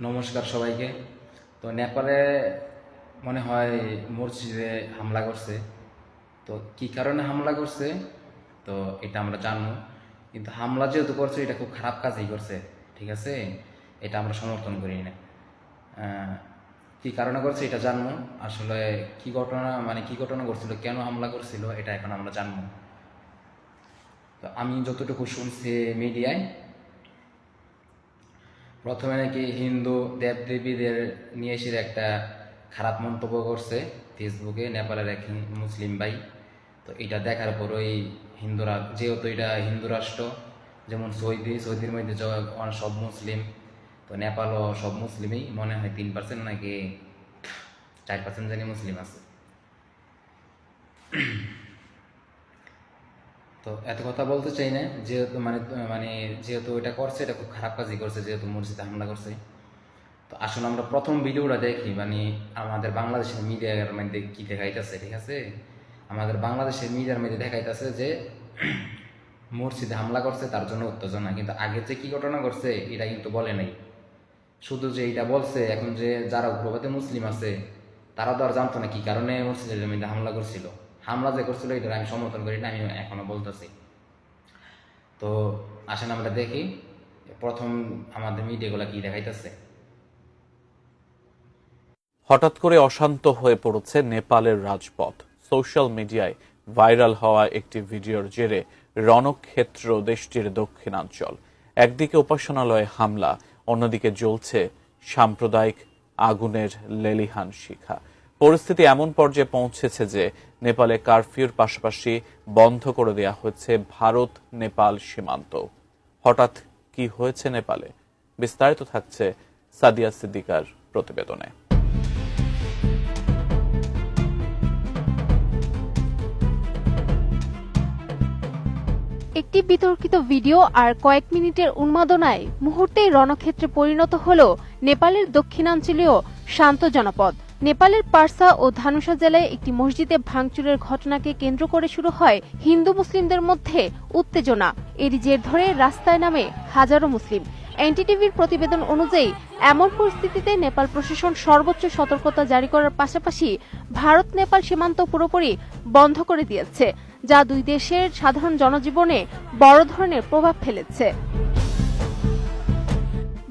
নমস্কার সবাইকে। তো নেপালে মনে হয় মসজিদে হামলা করছে। তো কি কারণে হামলা করছে তো এটা আমরা জানবো, কিন্তু হামলা যেহেতু করছে এটা খুব খারাপ কাজই করছে, ঠিক আছে? এটা আমরা সমর্থন করি না। আহ, কি কারণে করছে এটা জানবো। আসলে কি ঘটনা করছিল, কেন হামলা করছিল, এটা এখন আমরা জানবো। তো আমি যতটুকু শুনছি মিডিয়ায়, প্রথমে নাকি হিন্দু দেবদেবীদের নিয়ে এসে একটা খারাপ মন্তব্য করছে ফেসবুকে নেপালের এক মুসলিম ভাই। তো এটা দেখার পরই হিন্দুরা, যেহেতু এটা হিন্দু রাষ্ট্র, যেমন সৌদির মধ্যে সব মুসলিম, তো নেপালও সব মুসলিমই, মনে হয় 3% নাকি 4% জানি মুসলিম আছে। তো এত কথা বলতে চাই না, যেহেতু মানে যেহেতু এটা করছে, এটা খুব খারাপ কাজই করছে, যেহেতু মসজিদে হামলা করছে। তো আসলে আমরা প্রথম ভিডিওটা দেখি, আমাদের বাংলাদেশের মিডিয়ার মধ্যে কি দেখাইতেছে, ঠিক আছে? আমাদের বাংলাদেশের মিডিয়ার মধ্যে দেখাইতেছে যে মসজিদে হামলা করছে, তার জন্য উত্তেজনা, কিন্তু আগে যে কি ঘটনা করছে এটা কিন্তু বলে নাই। শুধু যে এটা বলছে, এখন যে যারা উগ্রবাদী মুসলিম আছে তারা তো আর জানতো না কি কারণে মসজিদের মধ্যে হামলা করছিল। হামলা যে করছিল এটা আমি সমর্থন করি না, আমি এখনো বলতেছি। তো আসেন আমরা দেখি প্রথম আমাদের মিডিয়াগুলো কি দেখাইতেছে। হঠাৎ করে অশান্ত হয়ে পড়েছে নেপালের রাজপথ। সোশ্যাল মিডিয়ায় ভাইরাল হওয়া একটি ভিডিওর জেরে রণক্ষেত্র দেশটির দক্ষিণাঞ্চল। একদিকে উপাসনালয়ে হামলা, অন্যদিকে জ্বলছে সাম্প্রদায়িক আগুনের লেলিহান শিখা। পরিস্থিতি এমন পর্যায়ে পৌঁছেছে যে নেপালে কারফিউর পাশাপাশি বন্ধ করে দেওয়া হয়েছে ভারত নেপাল সীমান্ত। হঠাৎ কি হয়েছে নেপালে, বিস্তারিত থাকছে সাদিয়া সিদ্দিকার প্রতিবেদনে। একটি বিতর্কিত ভিডিও আর কয়েক মিনিটের উন্মাদনায় মুহূর্তেই রণক্ষেত্রে পরিণত হল নেপালের দক্ষিণাঞ্চলীয় শান্ত জনপদ। নেপালের পারসা ও ধানুষা জেলায় একটি মসজিদে ভাঙচুরের ঘটনাকে কেন্দ্র করে শুরু হয় হিন্দু মুসলিমদের মধ্যে উত্তেজনা। এরই জের ধরে রাস্তায় নামে হাজারো মুসলিম। এনটিটিভির প্রতিবেদন অনুযায়ী এমন পরিস্থিতিতে নেপাল প্রশাসন সর্বোচ্চ সতর্কতা জারি করার পাশাপাশি ভারত নেপাল সীমান্ত পুরোপুরি বন্ধ করে দিয়েছে, যা দুই দেশের সাধারণ জনজীবনে বড় ধরনের প্রভাব ফেলেছে।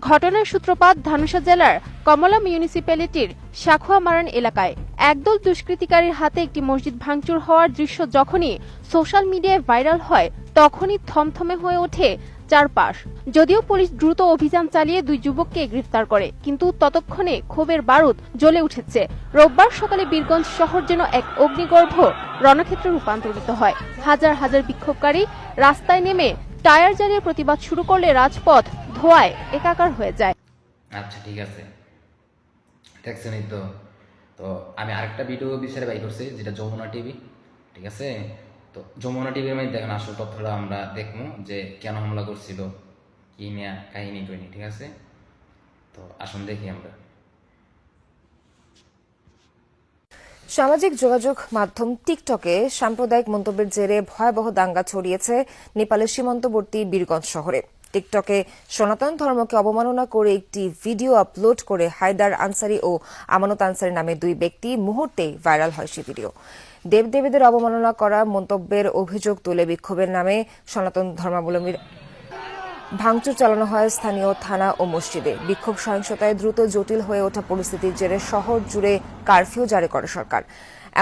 ঘটনার সূত্রপাত ধানুষা জেলার কমলা মিউনিসিপ্যালিটির শাখুয়া মারান এলাকায়। একদল দুষ্কৃতিকারীর হাতে একটি মসজিদ ভাঙচুর হওয়ার দৃশ্য যখনই সোশ্যাল মিডিয়ায় ভাইরাল হয়, তখনই থমথমে হয়ে ওঠে চারপাশ। যদিও পুলিশ দ্রুত অভিযান চালিয়ে দুই যুবককে গ্রেফতার করে, কিন্তু ততক্ষণে ক্ষোভের বারুদ জ্বলে উঠেছে। রোববার সকালে বীরগঞ্জ শহর যেন এক অগ্নিগর্ভ রণক্ষেত্রে রূপান্তরিত হয়। হাজার হাজার বিক্ষোভকারী রাস্তায় নেমে টায়ার জ্বালিয়ে প্রতিবাদ শুরু করলে রাজপথ ধোঁয়ায় একাকার হয়ে যায়। আচ্ছা, ঠিক আছে, দেখছেনই তো। তো আমি আরেকটা ভিডিও বিচারে বাই করছি, যেটা যমুনা টিভি, ঠিক আছে? তো যমুনা টিভির মধ্যে দেখেন আসল তথ্যটা আমরা দেখবো, যে কেন হামলা করছিল, কি নিয়ে কাহিনী টহিনী, ঠিক আছে? তো আসুন দেখি আমরা। সামাজিক যোগাযোগ মাধ্যম টিকটকে সাম্প্রদায়িক মন্তব্যের জেরে ভয়াবহ দাঙ্গা ছড়িয়েছে নেপালের সীমান্তবর্তী বীরগঞ্জ শহরে। টিকটকে সনাতন ধর্মকে অবমাননা করে একটি ভিডিও আপলোড করে হায়দার আনসারি ও আমানত আনসারি নামে দুই ব্যক্তি মুহূর্তেই ভাইরাল হয় সেই ভিডিও। দেবদেবীদের অবমাননা করা মন্তব্যের অভিযোগ তুলে বিক্ষোভের নামে সনাতন ধর্মাবলম্বীর ভাঙচুর চালানো হয় স্থানীয় থানা ও মসজিদে। বিক্ষোভ সহিংসতায় দ্রুত জটিল হয়ে ওঠা পরিস্থিতির জেরে শহর জুড়ে কারফিউ জারি করে সরকার।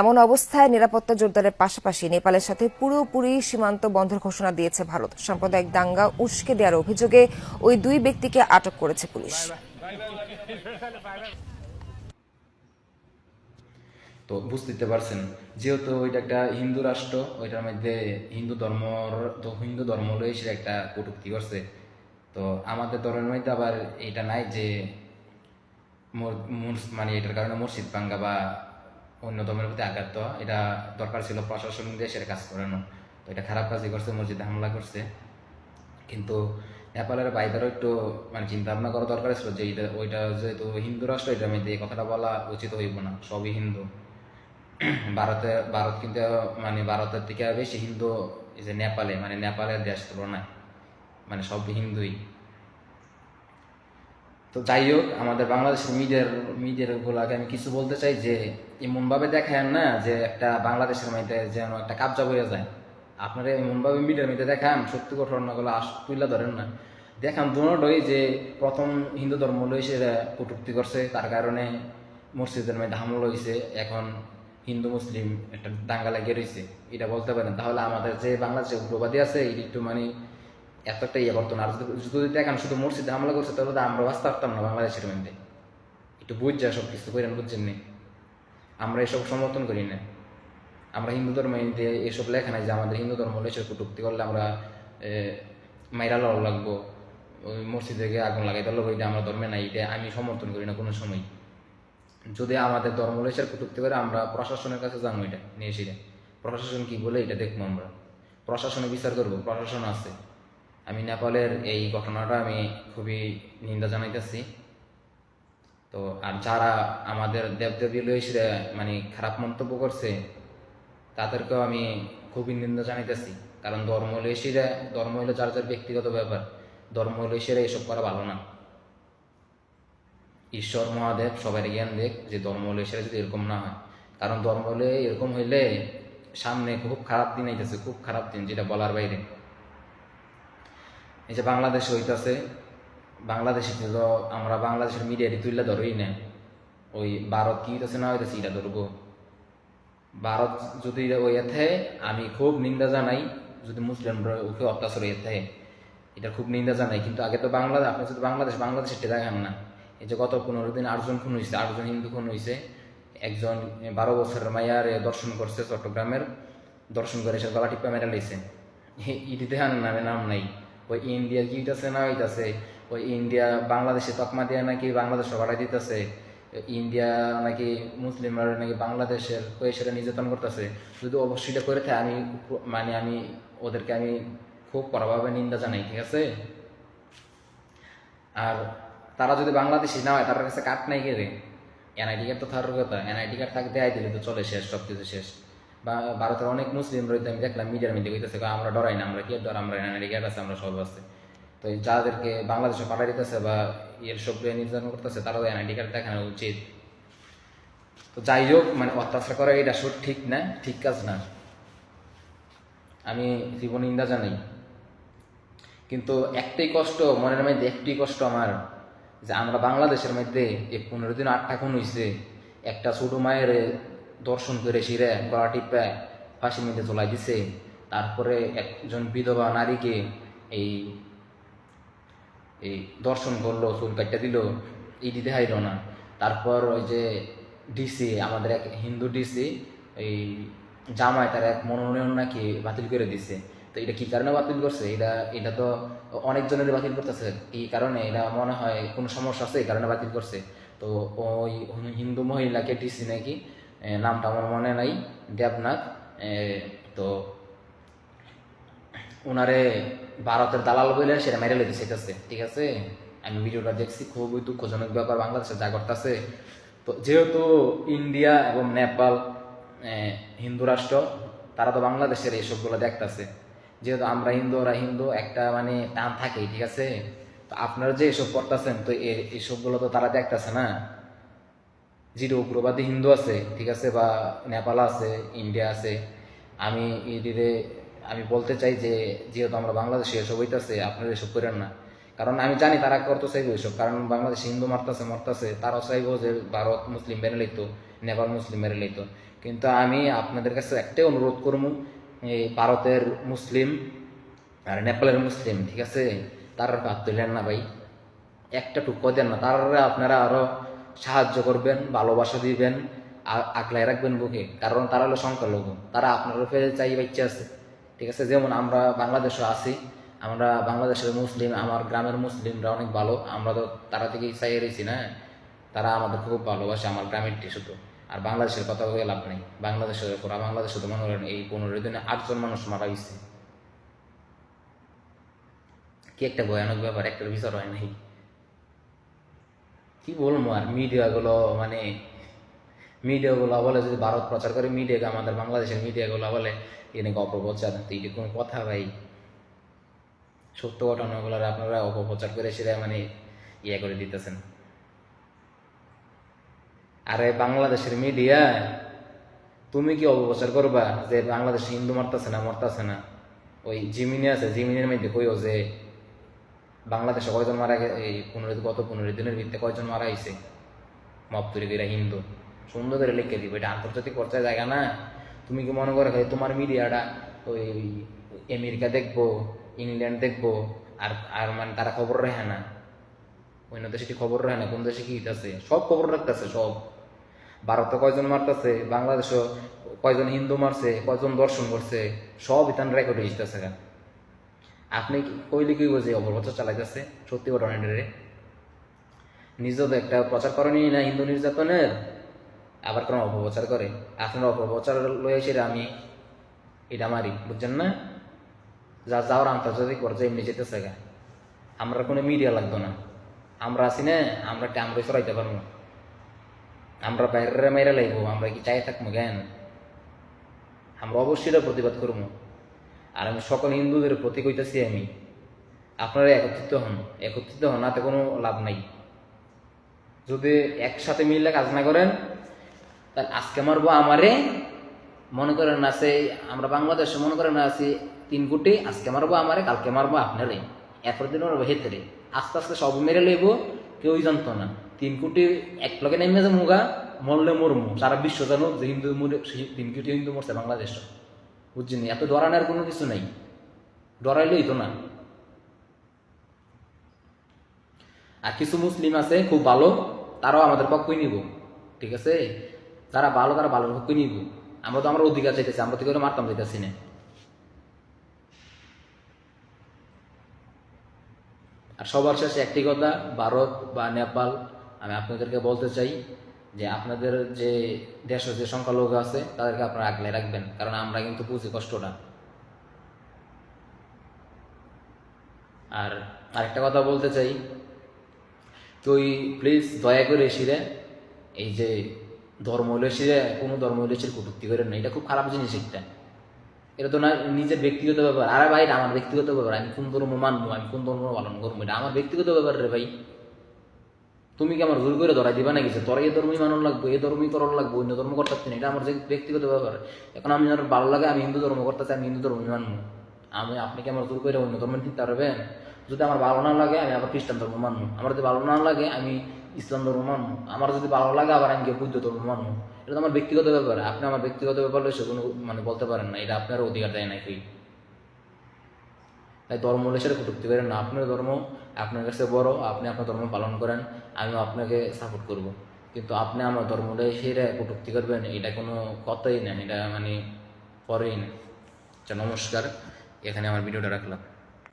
এমন অবস্থায় নিরাপত্তা জোরদারের পাশাপাশি নেপালের সাথে পুরোপুরি সীমান্ত বন্ধের ঘোষণা দিয়েছে ভারত। সাম্প্রদায়িক দাঙ্গা উস্কে দেওয়ার অভিযোগে ওই দুই ব্যক্তিকে আটক করেছে পুলিশ। তো বুঝতে পারছেন, যেহেতু ওইটা একটা হিন্দু রাষ্ট্র, ওইটার মধ্যে হিন্দু ধর্ম লয়ে সে একটা কটূক্তি করছে। তো আমাদের ধর্মের মধ্যে আবার এটা নাই যে এটার কারণে মসজিদ ভাঙ্গা বা অন্য ধর্মের প্রতি আঘাত দেওয়া। এটা দরকার ছিল প্রশাসন দেশের কাজ করানো। তো এটা খারাপ কাজই করছে, মসজিদে হামলা করছে। কিন্তু নেপালের ভাইদেরও একটু চিন্তা ভাবনা করা দরকার ছিল, যে ওইটা যেহেতু হিন্দু রাষ্ট্র, এটার মধ্যে এই কথাটা বলা উচিত হইব না। সবই হিন্দু। ভারত কিন্তু ভারতের থেকে বেশি হিন্দু এই যে নেপালের দেশ তুলনায়, সব হিন্দুই। তো যাই হোক, আমাদের বাংলাদেশের মিডিয়ার গুলাকে আমি কিছু বলতে চাই যে এমনভাবে দেখায় না যে একটা বাংলাদেশের মধ্যে যেন একটা কাবজা বয়ে যায়। আপনারা এমনভাবে মিডিয়ার মধ্যে দেখান, সত্যি ঘটনাগুলো তুলে ধরেন না, দেখান দুটোই যে প্রথম হিন্দু ধর্ম লইছে কটূক্তি করছে, তার কারণে মসজিদের মধ্যে হামলা হয়েছে, এখন হিন্দু মুসলিম একটা দাঙ্গা লাগিয়ে রয়েছে, এটা বলতে পারেন। তাহলে আমাদের যে বাংলাদেশে উগ্রবাদী আছে এটা একটু মানে এতটা ইয়ে করতো না। আর যদি দেখান শুধু মসজিদে হামলা করছে তাহলে তো আমরা বাঁচতে পারতাম না বাংলাদেশের মধ্যে। একটু বুঝছে সব কিছু করেন, বুঝছেন নি? আমরা এসব সমর্থন করি না। আমরা হিন্দু ধর্মে এসব লেখা নাই যে আমাদের হিন্দু ধর্ম হলে এসব কটূক্তি করলে আমরা মাইরা লড় লাগবো, ওই মসজিদে গিয়ে আগুন লাগাই দিল, এটা আমরা ধর্মে নাই, এটা আমি সমর্থন করি না কোনো সময়। যদি আমাদের ধর্ম লেসের কটূক্তি করে আমরা প্রশাসনের কাছে যাবো, এটা নিয়ে এসে প্রশাসন কি বলে এটা দেখবো, আমরা প্রশাসনে বিচার করবো, প্রশাসন আছে। আমি নেপালের এই ঘটনাটা আমি খুবই নিন্দা জানাইতেছি। তো আর যারা আমাদের দেবদেবী লইসে মানে খারাপ মন্তব্য করছে তাদেরকেও আমি খুবই নিন্দা জানাইতেছি। কারণ ধর্ম হইলে যার যার ব্যক্তিগত ব্যাপার, ধর্ম লইসেরা এসব করা ভালো না। ঈশ্বর মহাদেব সবাই জ্ঞান দেখ যে ধর্ম লইসেরা যদি এরকম না হয়, কারণ ধর্ম হলে এরকম হইলে সামনে খুব খারাপ দিন আইতেছে, খুব খারাপ দিন, যেটা বলার বাইরে। এই যে বাংলাদেশ হইতেছে, বাংলাদেশে তো আমরা বাংলাদেশের মিডিয়াটি তুললে ধরই না, ওই ভারত কি হইতেছে না হইতেছে এটা ধরবো। ভারত যদি ওই এতে আমি খুব নিন্দা জানাই, যদি মুসলিমরা ওকে অত্যাচার হইতে এটা খুব নিন্দা জানাই। কিন্তু আগে তো বাংলাদেশ, আপনি যদি বাংলাদেশের দেখান না, এই যে গত 15 দিন 8 জন খুন হয়েছে, 8 জন হিন্দু খুন হয়েছে। একজন 12 বছরের মাইয়ার দর্শন করছে, চট্টগ্রামের দর্শন করে সে গলা টিপা মেরে লাইছে, ইটি দেখান নামে নাম নাই। ওই ইন্ডিয়া কি হইতেছে না হইতেছে, ওই ইন্ডিয়া বাংলাদেশে তকমা দিয়ে নাকি বাংলাদেশ বাড়াই দিতেছে, ইন্ডিয়া নাকি মুসলিমরা নাকি বাংলাদেশের সেটা নির্যাতন করতেছে। যদি অবশ্যই এটা করে থাকে আমি ওদেরকে আমি খুব কড়াভাবে নিন্দা জানাই, ঠিক আছে? আর তারা যদি বাংলাদেশি না হয়, তার কাছে কার্ড নাই কেড়ে, এনআইডি কার্ড তো থাকার কথা, এনআইডি কার্ড থাকতে দেয় দিলে তো চলে, শেষ, সব কিছু শেষ। বা ভারতের অনেক মুসলিম রয়েছে, আমি দেখলাম মিডিয়ার মধ্যে কইতেছে আমরা ডরাই না, আমরা কি ডর, আমরা এনআইডি কার্ড আছে, আমরা সব আছে। তো যাদেরকে বাংলাদেশে পাঠাই দিতেছে বা এর সব নির্যাতন করতেছে, তারা তো এনআইডি কার্ড দেখানো উচিত। তো যাই হোক, মানে অত্যাচার করা এটা ঠিক না, ঠিক কাজ না, আমি জীবন নিন্দা জানাই। কিন্তু একটাই কষ্ট মনের মধ্যে, একটাই কষ্ট আমার, যে আমরা বাংলাদেশের মধ্যে এই 15 দিন 8টা খুন হয়েছে, একটা ছোট মায়ের দর্শন করে শিরে গলা টিপে ফাঁসির মধ্যে ঝোলাই দিছে, তারপরে একজন বিধবা নারীকে এই দর্শন করলো, চুল কাটটা দিল, এই দিতে হাইল না। তারপর ওই যে ডিসি, আমাদের এক হিন্দু ডিসি, এই জামাই তার এক মনোনয়ন নাকি বাতিল করে দিছে। তো এটা কি কারণে বাতিল করছে, এটা তো অনেকজনের বাতিল করতেছে, কি কারণে, এটা মনে হয় কোনো সমস্যা আছে এই কারণে বাতিল করছে। তো ওই হিন্দু মহিলাকে ডিসি নাকি, নামটা আমার মনে নাই, দেবনাথ, তো ওনারে ভারতের দালাল বলে সেটা মেরে লেগে সেটাছে, ঠিক আছে? আমি ভিডিওটা দেখছি, খুবই দুঃখজনক ব্যাপার বাংলাদেশে যা করতেছে। তো যেহেতু ইন্ডিয়া এবং নেপাল হিন্দু রাষ্ট্র, তারা তো বাংলাদেশের এইসবগুলো দেখতেছে, যেহেতু আমরা হিন্দু ওরা হিন্দু, একটা মানে টান থাকেই, ঠিক আছে? তো আপনারা যে এসব করতেছেন, তো এইসবগুলো তো তারা দেখতেছে না। যেটা উগ্রবাদী হিন্দু আছে, ঠিক আছে, বা নেপাল আছে, ইন্ডিয়া আছে, আমি বলতে চাই যে যেহেতু আমরা বাংলাদেশে এসব হইতেছে, আপনারা এসব করেন না। কারণ আমি জানি তারা করতে চাইবো এসব, কারণ বাংলাদেশে হিন্দু মরতেছে, তারাও চাইবো যে ভারত মুসলিম মেরে লইতো, নেপাল মুসলিম মেরে লইতো। কিন্তু আমি আপনাদের কাছে একটাই অনুরোধ করবো, এই ভারতের মুসলিম আর নেপালের মুসলিম, ঠিক আছে, তারা হাত তুলেন না ভাই, একটা টুকু দেন না, তারা আপনারা আরো সাহায্য করবেন, ভালোবাসা দিবেন, আগলায় রাখবেন বুকে, কারণ তারা হলো সংখ্যালঘু, তারা আপনার উপরে চাই বাচ্চা আছে, ঠিক আছে? যেমন আমরা বাংলাদেশে আছি, আমরা বাংলাদেশের মুসলিম, আমার গ্রামের মুসলিমরা অনেক ভালো, আমরা তো তারা থেকেই চাই রয়েছি না, তারা আমাদের খুব ভালোবাসে, আমার গ্রামেরটি শুধু। আর বাংলাদেশের কথা বলে লাভ নেই, বাংলাদেশে তো মনে করেন এই 15 দিনে 8 জন মানুষ মারা গেছে, কি একটা ভয়ানক ব্যাপার, একটার বিচার হয় নাই। কি বলবো আর, মিডিয়াগুলো বলে যদি ভারত প্রচার করে, মিডিয়াকে আমাদের বাংলাদেশের মিডিয়াগুলো বলে এনে অপপ্রচার, তো এটা কোনো কথা ভাই? সত্য ঘটনাগুলো আপনারা অপপ্রচার করে সেটা ইয়ে করে দিতেছেন। আরে বাংলাদেশের মিডিয়া তুমি কি অপপ্রচার করবা যে বাংলাদেশে হিন্দু মরতাছে না? ওই জিমিনি আছে, জিমিনের মধ্যে কইও যে বাংলাদেশে কয়জন মারা গেছে, এই গত 15 দিনের ভিত্তিতে কয়জন মারা গেছে মব তৈরি করে হিন্দু, সুন্দর করে লিখে দিব। এটা আন্তর্জাতিক পর্যায়ে জায়গা না। তুমি কি মনে করো তোমার মিডিয়াটা ওই আমেরিকা দেখবো, ইংল্যান্ড দেখবো, আর আর মানে তারা খবর রাখে না? অন্য দেশে খবর রাখে না? কোন দেশে কি হইতেছে সব খবর রাখতেছে সব। ভারতে কয়জন মারতেছে, বাংলাদেশে কয়জন হিন্দু মারছে, কয়জন দর্শন করছে, সব ইতান রেকর্ড হইতেছে। আপনি কইলে কি যে অপপ্রচার চালাইতেছে? সত্যি ঘটনা নিজেও তো একটা প্রচার করেনি না হিন্দু নির্যাতনের, আবার কোন অপপ্রচার করে। আপনার অপপ্রচার লয়ে এসে আমি এটা মারি, বুঝছেন না? যা যাওয়ার আন্তর্জাতিক পর্যায়ে এমনি যেতেছে গা। আমরা কোনো মিডিয়া লাগতো না, আমরা আছি না, আমরা আমরা সরাইতে পারবো। আমরা বাইরে মেরে লাগবো, আমরা কি চাই থাকবো জ্ঞান? আমরা অবশ্যই এটা প্রতিবাদ করবো। আর আমি সকল হিন্দুদের প্রতি কইতেছি, আমি আপনারা একত্রিত হন, তাতে কোনো লাভ নাই। যদি একসাথে মিললে কাজ না করেন, তাহলে আজকে মারবো আমারে, মনে করেন আছে আমরা বাংলাদেশে মনে করেন আছি 3 কোটি, আজকে মারবো আমারে, কালকে মারবো আপনারে, এরপর দিন মারবো হেতেরে, আস্তে আস্তে সব মেরে লইব, কেউই জানতো না। 3 কোটি এক লগে নেমে যে মুগা, মরলে মরমু, সারা বিশ্ব জানুক যে হিন্দু 3 কোটি হিন্দু মরছে বাংলাদেশ, বুঝছেন? এত ডরানোর কোনো কিছু নাই, ডরাইলেই তো না। আর কিছু মুসলিম আছে খুব ভালো, তারাও আমাদের পক্ষই নিব, ঠিক আছে? যারা ভালো তারা ভালোর পক্ষই নিব। আমরা তো আমরা অধিকার চাইতেছি, আমরা তো কেউ মারতাম চাইতেছি না। আর সবার শেষে একটি কথা, ভারত বা নেপাল, আমি আপনাদেরকে বলতে চাই যে আপনাদের যে দেশের যে সংখ্যালঘু আছে তাদেরকে আপনারা আগলে রাখবেন, কারণ আমরা কিন্তু বুঝি কষ্টটা। আর আরেকটা কথা বলতে চাই, তুই প্লিজ দয়া করে এসিরে এই যে ধর্মলেশিরে কোনো ধর্মলেশির কটূক্তি করেন না, এটা খুব খারাপ জিনিস। এটা তো না নিজের ব্যক্তিগত ব্যাপার। আরে ভাই, এটা আমার ব্যক্তিগত ব্যাপার, আমি কোন ধর্ম মানবো, আমি কোন ধর্ম পালন করবো, এটা আমার ব্যক্তিগত ব্যাপার রে ভাই। তুমি কি আমার জোর করে ধরাই দিবা নাকি যে তোরা এই ধর্মই মানন লাগবো, এই ধর্মই করণ লাগবো, অন্য ধর্ম করতে না? এটা আমার যে ব্যক্তিগত ব্যাপার। এখন আমি আমার ভালো লাগে, আমি হিন্দু ধর্ম করতে চাই, আমি হিন্দু ধর্মই মানবো। আপনি কি আমার জোর করে অন্য ধর্ম দিতে পারবেন? যদি আমার ভালো না লাগে আমি আবার খ্রিস্টান ধর্ম মানবো, আমার যদি ভালো না লাগে আমি ইসলাম ধর্ম মানবো, আমার যদি ভালো লাগে আবার আমি বৌদ্ধ ধর্ম মানবো। এটা তো আমার ব্যক্তিগত ব্যাপার। আপনি আমার ব্যক্তিগত ব্যাপার সে কোনো মানে বলতে পারেন না, এটা আপনার অধিকার দেয় না কেউ। তাই ধর্ম সেটা কটূক্তি করেন না। আপনার ধর্ম আপনার কাছে বড়, আপনি আপনার ধর্ম পালন করেন, আমিও আপনাকে সাপোর্ট করব। কিন্তু আপনি আমার ধর্মটাই সেটা কটূক্তি করবেন, এটা কোনো কথাই না, এটা মানে করেই না। নমস্কার, এখানে আমার ভিডিওটা রাখলাম।